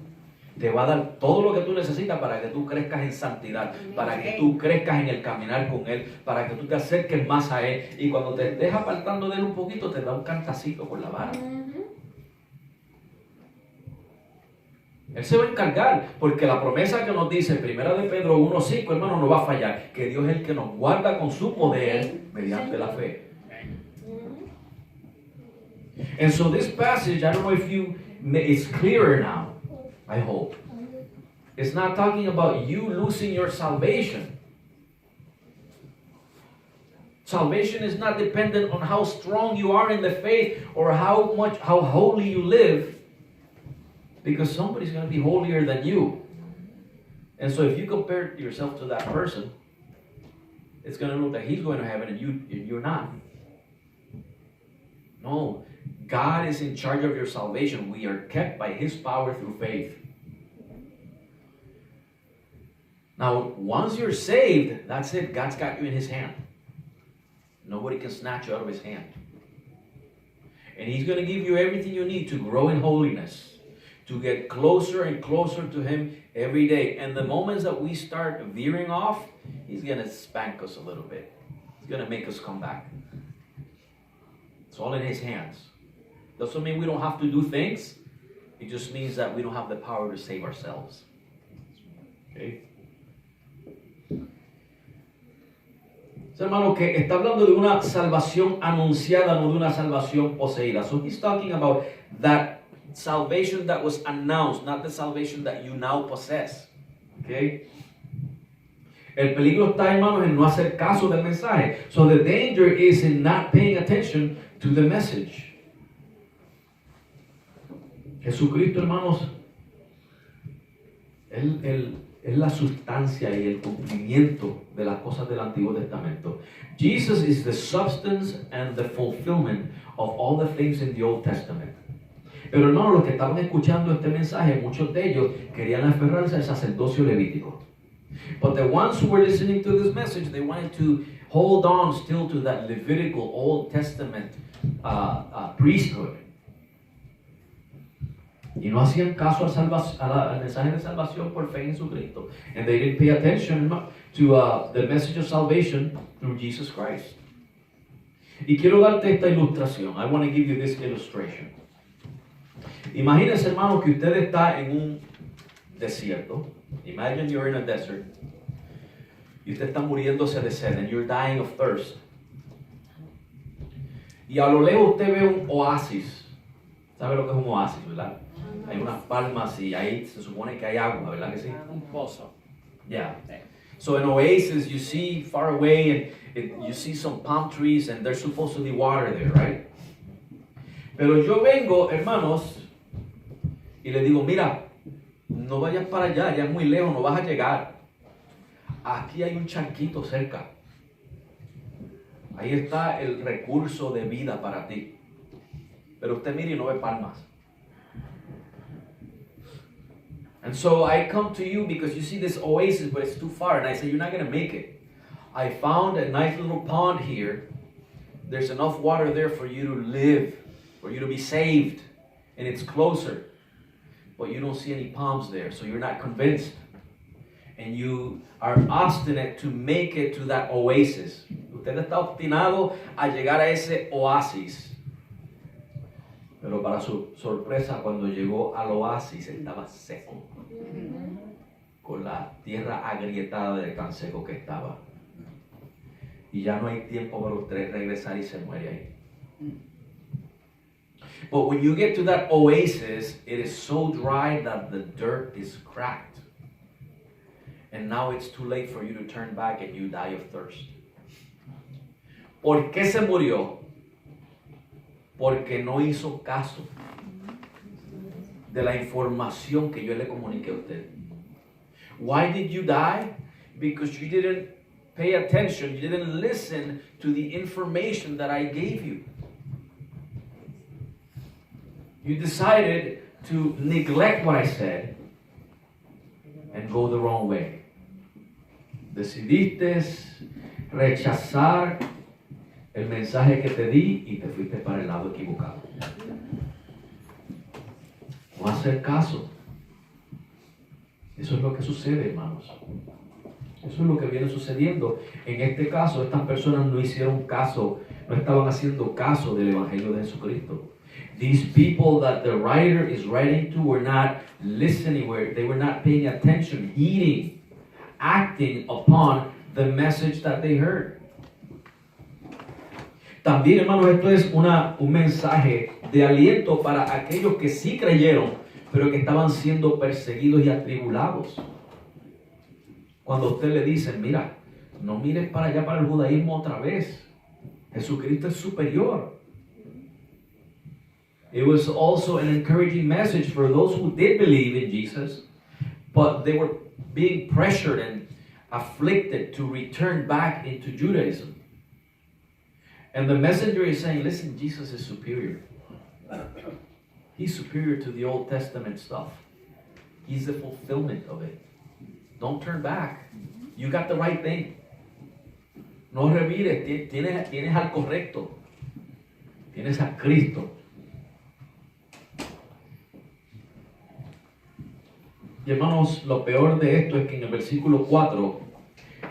te va a dar todo lo que tú necesitas para que tú crezcas en santidad, para que tú crezcas en el caminar con Él, para que tú te acerques más a Él. Y cuando te estés apartando de Él un poquito, te da un cantacito con la vara. Él se va a encargar, porque la promesa que nos dice en 1 de Pedro 1:5, hermano, no va a fallar, que Dios es el que nos guarda con su poder mediante la fe. And so this passage, I don't know if it's clearer now, I hope. It's not talking about you losing your salvation. Salvation is not dependent on how strong you are in the faith or how holy you live. Because somebody's going to be holier than you. And so if you compare yourself to that person, it's going to look like he's going to heaven and you're not. No, God is in charge of your salvation. We are kept by His power through faith. Now, once you're saved, that's it. God's got you in His hand. Nobody can snatch you out of His hand. And He's going to give you everything you need to grow in holiness, to get closer and closer to Him every day. And the moments that we start veering off, He's going to spank us a little bit. He's going to make us come back. It's all in His hands. Doesn't mean we don't have to do things. It just means that we don't have the power to save ourselves. Okay? Hermano, que está hablando de una salvación anunciada, no de una salvación poseída. So he's talking about that salvation that was announced, not the salvation that you now possess. Okay? El peligro está, hermanos, en no hacer caso del mensaje. So the danger is in not paying attention to the message. Jesucristo, hermanos, Él es la sustancia y el cumplimiento de las cosas del Antiguo Testamento. Jesus is the substance and the fulfillment of all the things in the Old Testament. Pero hermanos, los que estaban escuchando este mensaje, muchos de ellos querían aferrarse al sacerdocio levítico. But the ones who were listening to this message, they wanted to hold on still to that Levitical Old Testament priesthood. Y no hacían caso al mensaje de salvación por fe en Jesucristo. And they didn't pay attention to the message of salvation through Jesus Christ. Y quiero darte esta ilustración. I want to give you this illustration. Imagínense, hermano, que usted está en un desierto. Imagine you're in a desert. Y usted está muriéndose de sed, and you're dying of thirst. Y a lo lejos usted ve un oasis. ¿Sabe lo que es un oasis, verdad? Hay unas palmas y ahí se supone que hay agua, ¿verdad que sí? Un pozo. Yeah. So an oasis, you see far away and you see some palm trees and there's supposed to be water there, right? Pero yo vengo, hermanos, y le digo, mira, no vayas para allá, ya es muy lejos, no vas a llegar. Aquí hay un charquito cerca. Ahí está el recurso de vida para ti. Pero usted mire y no ve palmas. And so I come to you because you see this oasis, but it's too far. And I say, you're not going to make it. I found a nice little pond here. There's enough water there for you to live, for you to be saved. And it's closer. But you don't see any palms there, so you're not convinced. And you are obstinate to make it to that oasis. Usted está obstinado a llegar a ese oasis. Pero para su sorpresa, cuando llegó al oasis, estaba seco. Con la tierra agrietada de tan seco que estaba. Y ya no hay tiempo para usted regresar y se muere ahí. But when you get to that oasis, it is so dry that the dirt is cracked. And now it's too late for you to turn back and you die of thirst. ¿Por qué se murió? Porque no hizo caso de la información que yo le comuniqué a usted. Why did you die? Because you didn't pay attention, you didn't listen to the information that I gave you. You decided to neglect what I said and go the wrong way. Decidiste rechazar el mensaje que te di y te fuiste para el lado equivocado. No hacer caso. Eso es lo que sucede, hermanos. Eso es lo que viene sucediendo. En este caso, estas personas no hicieron caso, no estaban haciendo caso del Evangelio de Jesucristo. These people that the writer is writing to were not listening, they were not paying attention, heeding, acting upon the message that they heard. También, hermanos, esto es un mensaje de aliento para aquellos que sí creyeron, pero que estaban siendo perseguidos y atribulados. Cuando usted le dicen, mira, no mires para allá, para el judaísmo otra vez. Jesucristo es superior. It was also an encouraging message for those who did believe in Jesus, but they were being pressured and afflicted to return back into Judaism. And the messenger is saying, listen, Jesus is superior. He's superior to the Old Testament stuff. He's the fulfillment of it. Don't turn back. You got the right thing. No revires, tienes al correcto. Tienes a Cristo. Y hermanos, lo peor de esto es que en el versículo 4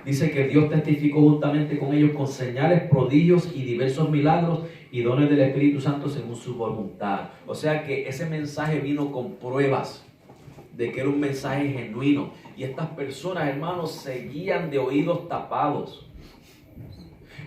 dice que Dios testificó juntamente con ellos con señales, prodigios y diversos milagros y dones del Espíritu Santo según su voluntad. O sea que ese mensaje vino con pruebas de que era un mensaje genuino. Y estas personas, hermanos, seguían de oídos tapados.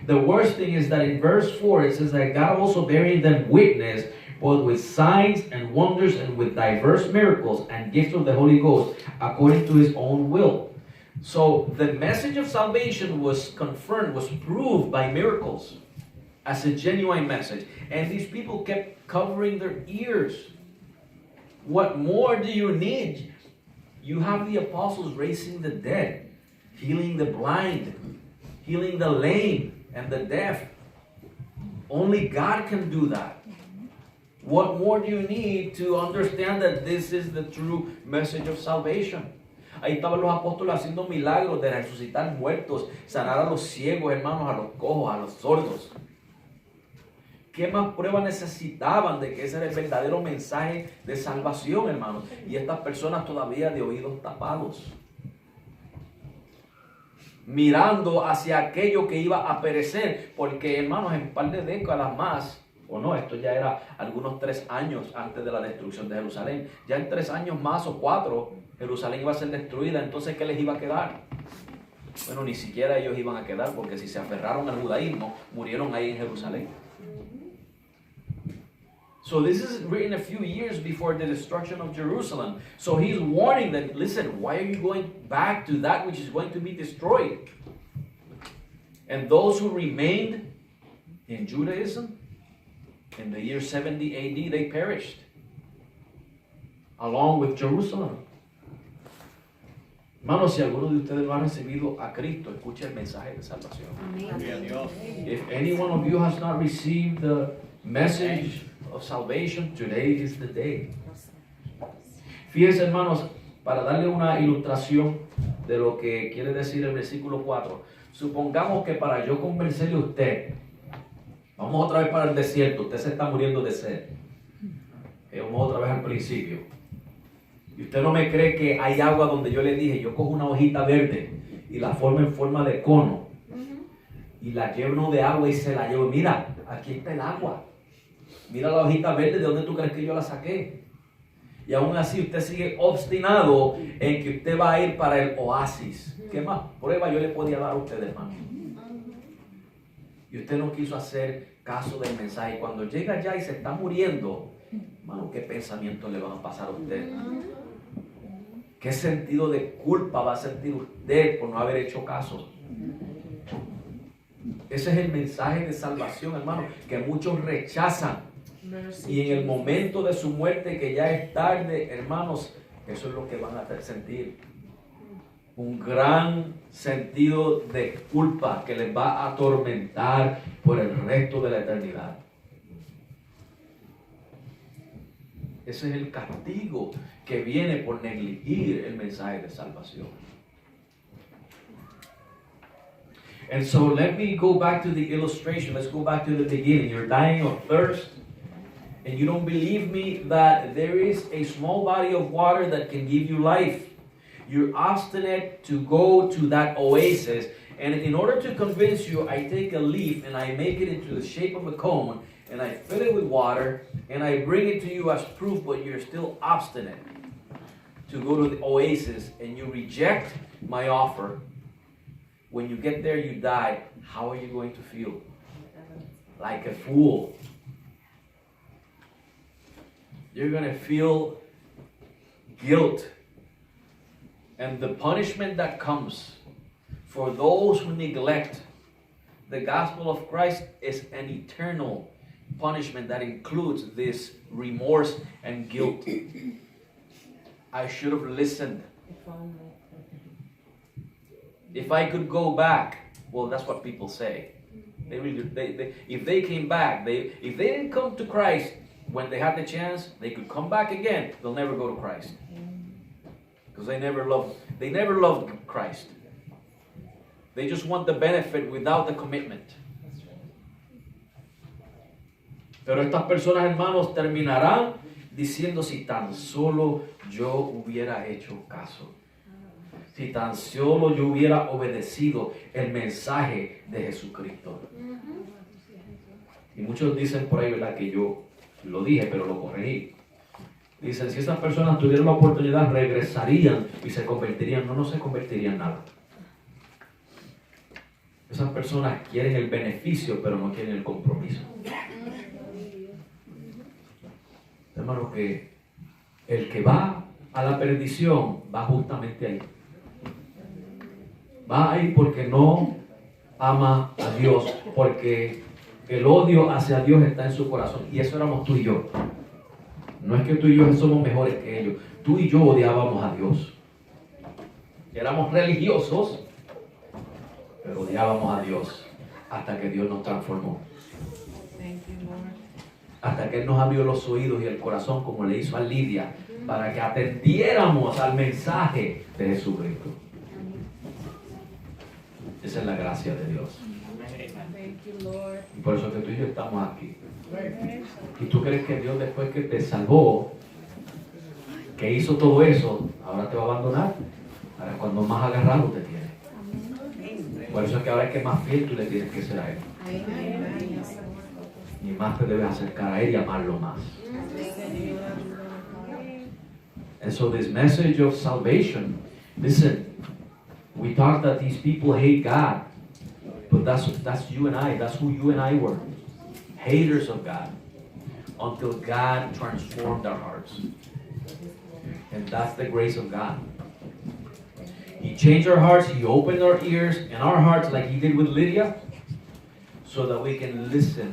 The worst thing is that in verse 4 it says that God also bearing them witness both with signs and wonders and with diverse miracles and gifts of the Holy Ghost according to his own will. So the message of salvation was confirmed, was proved by miracles as a genuine message. And these people kept covering their ears. What more do you need? You have the apostles raising the dead, healing the blind, healing the lame and the deaf. Only God can do that. What more do you need to understand that this is the true message of salvation? Ahí estaban los apóstoles haciendo milagros de resucitar muertos, sanar a los ciegos, hermanos, a los cojos, a los sordos. ¿Qué más pruebas necesitaban de que ese era el verdadero mensaje de salvación, hermanos? Y estas personas todavía de oídos tapados, mirando hacia aquello que iba a perecer, porque, hermanos, en un par de décadas más, o no, esto ya era algunos 3 años antes de la destrucción de Jerusalén, ya en 3 años más o 4, Jerusalén iba a ser destruida. Entonces, ¿qué les iba a quedar? Bueno, ni siquiera ellos iban a quedar, porque si se aferraron al judaísmo, murieron ahí en Jerusalén. So this is written a few years before the destruction of Jerusalem. So he's warning them, listen, why are you going back to that which is going to be destroyed? And those who remained in Judaism, in the year 70 AD, they perished, along with Jerusalem. Hermanos, si alguno de ustedes no ha recibido a Cristo, escuche el mensaje de salvación. If any one of you has not received the message of salvation, today is the day. Fíjense, hermanos, Para darle una ilustración de lo que quiere decir el versículo 4, supongamos que para yo convencerle a usted, vamos otra vez para el desierto, usted se está muriendo de sed. Vamos otra vez al principio. Y usted no me cree que hay agua donde yo le dije, yo cojo una hojita verde y la formo en forma de cono y la lleno de agua y se la llevo. Mira, aquí está el agua. Mira la hojita verde, ¿de dónde tú crees que yo la saqué? Y aún así usted sigue obstinado en que usted va a ir para el oasis. ¿Qué más prueba yo le podía dar a usted, hermano? Y usted no quiso hacer caso del mensaje. Cuando llega allá y se está muriendo, hermano, ¿qué pensamiento le van a pasar a usted? ¿Qué sentido de culpa va a sentir usted por no haber hecho caso? Ese es el mensaje de salvación, hermano, que muchos rechazan. Y en el momento de su muerte, que ya es tarde, hermanos, eso es lo que van a hacer sentir. Un gran sentido de culpa que les va a atormentar por el resto de la eternidad. Ese es el castigo que viene por negligir el mensaje de salvación. And so let me go back to the illustration. Let's go back to the beginning. You're dying of thirst, and you don't believe me that there is a small body of water that can give you life. You're obstinate to go to that oasis, and in order to convince you, I take a leaf and I make it into the shape of a cone, and I fill it with water, and I bring it to you as proof, but you're still obstinate to go to the oasis, and you reject my offer. When you get there, you die. How are you going to feel? Like a fool. You're going to feel guilt. And the punishment that comes for those who neglect the gospel of Christ is an eternal punishment that includes this remorse and guilt. I should have listened. If I could go back, well, that's what people say. If they came back, if they didn't come to Christ when they had the chance, they could come back again. They'll never go to Christ because they never loved Christ. They just want the benefit without the commitment. Pero estas personas, hermanos, terminarán diciendo, si tan solo yo hubiera hecho caso. Si tan solo yo hubiera obedecido el mensaje de Jesucristo. Y muchos dicen por ahí, ¿verdad? Que yo lo dije, pero lo corregí. Dicen, si esas personas tuvieran la oportunidad, regresarían y se convertirían. No se convertirían en nada. Esas personas quieren el beneficio, pero no quieren el compromiso. Hermano, que el que va a la perdición va justamente ahí. Va ahí porque no ama a Dios, porque el odio hacia Dios está en su corazón. Y eso éramos tú y yo. No es que tú y yo somos mejores que ellos. Tú y yo odiábamos a Dios. Éramos religiosos, pero odiábamos a Dios hasta que Dios nos transformó. Hasta que Él nos abrió los oídos y el corazón, como le hizo a Lidia, para que atendiéramos al mensaje de Jesucristo. Esa es la gracia de Dios. Y por eso que tú y yo estamos aquí. Y tú crees que Dios, después que te salvó, que hizo todo eso, ahora te va a abandonar. Ahora es cuando más agarrado te tiene. Por eso es que ahora es que más fiel tú le tienes que ser a Él. Y más te debes acercar a Él y amarlo más. And so this message of salvation, listen, we talk that these people hate God, but that's you and I. That's who you and I were, haters of God, until God transformed our hearts. And that's the grace of God. He changed our hearts. He opened our ears and our hearts, like He did with Lydia, so that we can listen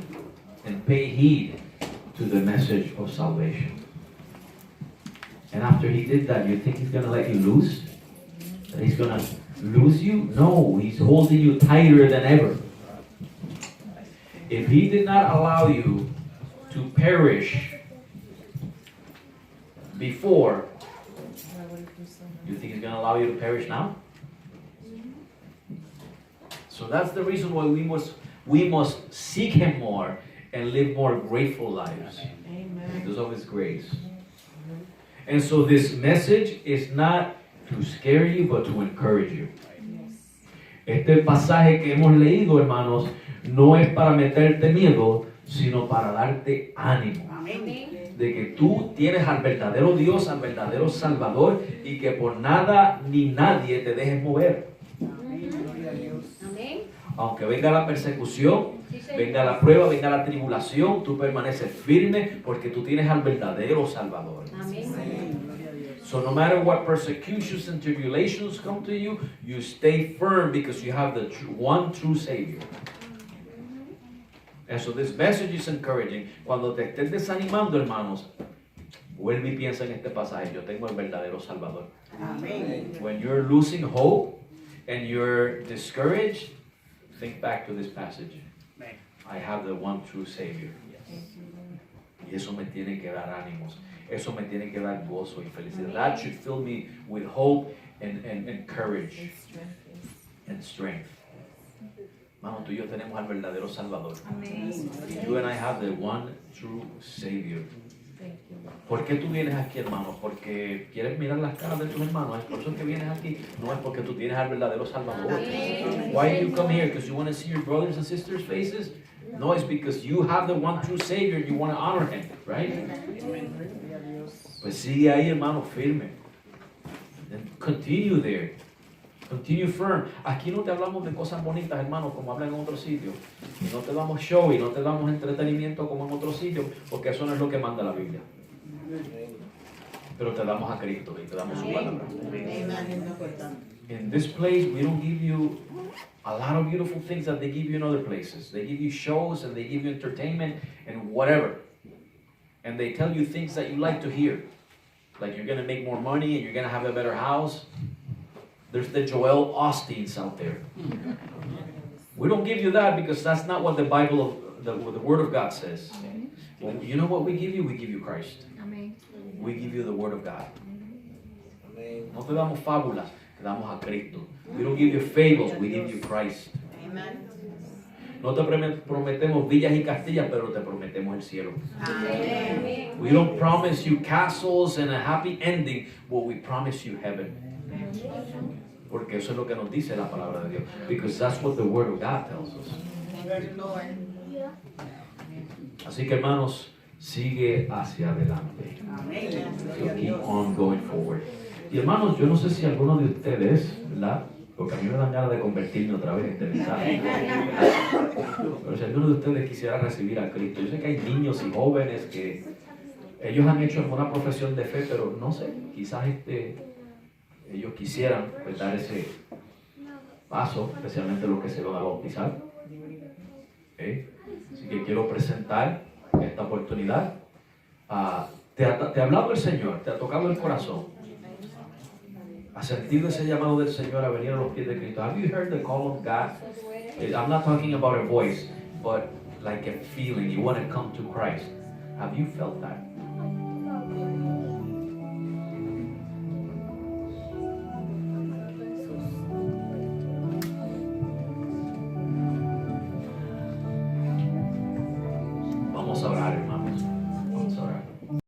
and pay heed to the message of salvation. And after He did that, you think He's going to let you loose? That He's going to lose you? No, He's holding you tighter than ever. If He did not allow you to perish before, You think He's going to allow you to perish now? So that's the reason why we must seek Him more and live more grateful lives because of His grace. And so this message is not to scare you, but to encourage you. Este pasaje que hemos leído, hermanos, no es para meterte miedo, sino para darte ánimo. De que tú tienes al verdadero Dios, al verdadero Salvador, y que por nada ni nadie te dejes mover. Aunque venga la persecución, venga la prueba, venga la tribulación, tú permaneces firme porque tú tienes al verdadero Salvador. So no matter what persecutions and tribulations come to you, you stay firm because you have the one true Savior. And so this message is encouraging. Cuando te estés desanimando, hermanos, vuelve y piensa en este pasaje. Yo tengo el verdadero Salvador. When you're losing hope and you're discouraged, think back to this passage. I have the one true Savior. Y eso me tiene que dar ánimos. Eso me tiene que dar gozo y felicidad. That should fill me with hope and courage and strength. Mano, tú y yo tenemos al verdadero Salvador. You and I have the one true Savior. ¿Por qué tú vienes aquí, hermano? ¿Porque quieres mirar las caras de tus hermanos? ¿Es por eso que vienes aquí? No es porque tú tienes al verdadero Salvador. Why do you come here? Because you want to see your brothers and sisters' faces? No, it's because you have the one true Savior and you want to honor Him, right? Pues sigue ahí, hermano, firme. And continue there. Continue firm. Aquí no te hablamos de cosas bonitas, hermano, como hablan en otros sitios. Y no te damos show y no te damos entretenimiento como en otros sitios, porque eso no es lo que manda la Biblia. Pero te damos a Cristo y te damos su palabra. In this place, we don't give you a lot of beautiful things that they give you in other places. They give you shows and they give you entertainment and whatever. And they tell you things that you like to hear. Like you're going to make more money and you're going to have a better house. There's the Joel Osteens out there. We don't give you that because that's not what the Bible, the Word of God says. Well, you know what we give you? We give you Christ. We give you the Word of God. No te damos fábulas, te damos a Cristo. We don't give you fables, we give you Christ. No te prometemos villas y castillas, pero te prometemos el cielo. We don't promise you castles and a happy ending, but we promise you heaven. Porque eso es lo que nos dice la palabra de Dios. Because that's what the Word of God tells us. Así que, hermanos, sigue hacia adelante. So keep on going forward. Y hermanos, yo no sé si alguno de ustedes, ¿verdad? Porque a mí me dan ganas de convertirme otra vez en este mensaje. Pero si alguno de ustedes quisiera recibir a Cristo, yo sé que hay niños y jóvenes que ellos han hecho alguna profesión de fe, pero no sé, quizás ellos quisieran pues, dar ese paso, especialmente los que se van a bautizar. ¿Okay? Así que quiero presentar esta oportunidad. Te ha hablado el Señor, te ha tocado el corazón. ¿Has sentido ese llamado del Señor a venir a los pies de Cristo? Have you heard the call of God? I'm not talking about a voice, but like a feeling. You want to come to Christ. Have you felt that?